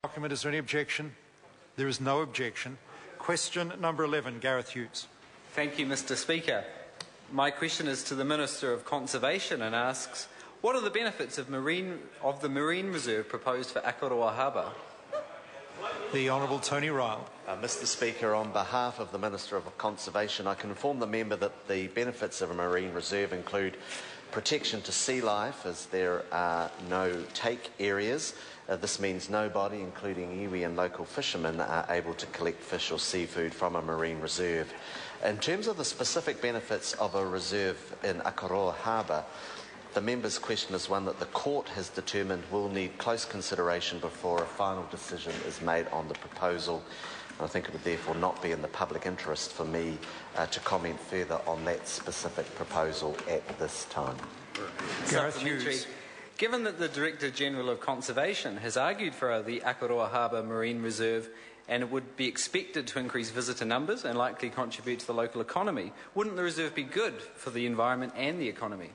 Document. Is there any objection? There is no objection. Question number 11, Gareth Hughes. Thank you, Mr. Speaker. My question is to the Minister of Conservation and asks, what are the benefits of the marine reserve proposed for Akaroa Harbour? The Honourable Tony Ryle. Mr. Speaker, on behalf of the Minister of Conservation, I can inform the member that the benefits of a marine reserve include protection to sea life, as there are no take areas. This means nobody, including iwi and local fishermen, are able to collect fish or seafood from a marine reserve. In terms of the specific benefits of a reserve in Akaroa Harbour, the member's question is one that the court has determined will need close consideration before a final decision is made on the proposal. I think it would therefore not be in the public interest for me to comment further on that specific proposal at this time. Gareth Hughes. Given that the Director General of Conservation has argued for the Akaroa Harbour Marine Reserve and it would be expected to increase visitor numbers and likely contribute to the local economy, wouldn't the reserve be good for the environment and the economy?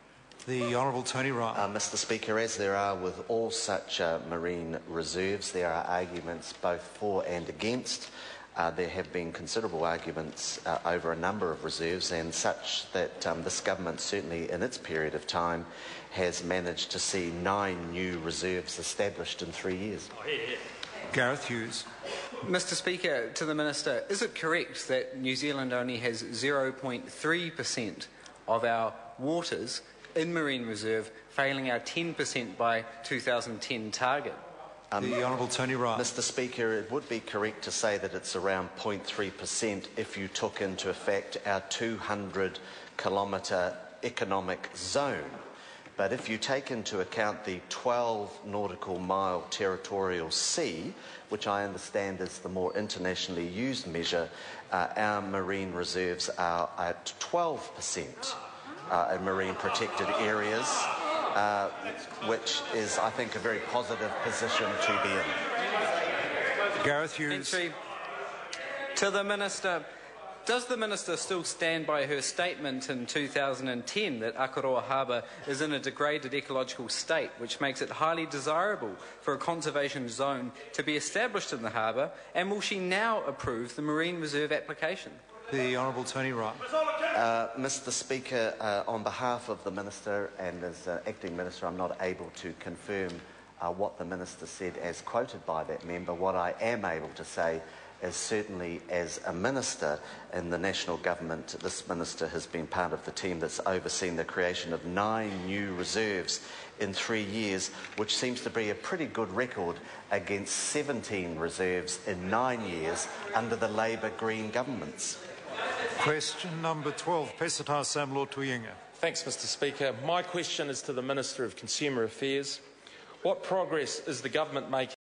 The Honourable Tony Ryle. Mr. Speaker, as there are with all such marine reserves, there are arguments both for and against. There have been considerable arguments over a number of reserves, and such that this government, certainly in its period of time, has managed to see 9 new reserves established in 3 years. Gareth Hughes. Mr. Speaker, to the Minister, is it correct that New Zealand only has 0.3% of our waters in marine reserve, failing our 10% by 2010 target? The Honourable Tony Ryle. Mr. Speaker, it would be correct to say that it's around 0.3% if you took into effect our 200-kilometre economic zone. But if you take into account the 12 nautical mile territorial sea, which I understand is the more internationally used measure, our marine reserves are at 12% in marine protected areas, which is, I think, a very positive position to be in. Gareth Hughes. To the Minister, does the Minister still stand by her statement in 2010 that Akaroa Harbour is in a degraded ecological state, which makes it highly desirable for a conservation zone to be established in the harbour, and will she now approve the marine reserve application? The Honourable Tony Ryle. Mr. Speaker, on behalf of the Minister and as Acting Minister, I'm not able to confirm what the Minister said as quoted by that member. What I am able to say is certainly as a Minister in the National Government, this Minister has been part of the team that's overseen the creation of 9 new reserves in 3 years, which seems to be a pretty good record against 17 reserves in 9 years under the Labour Green governments. Question number 12, Pesata Samlo Tuyinga. Thanks, Mr. Speaker. My question is to the Minister of Consumer Affairs. What progress is the government making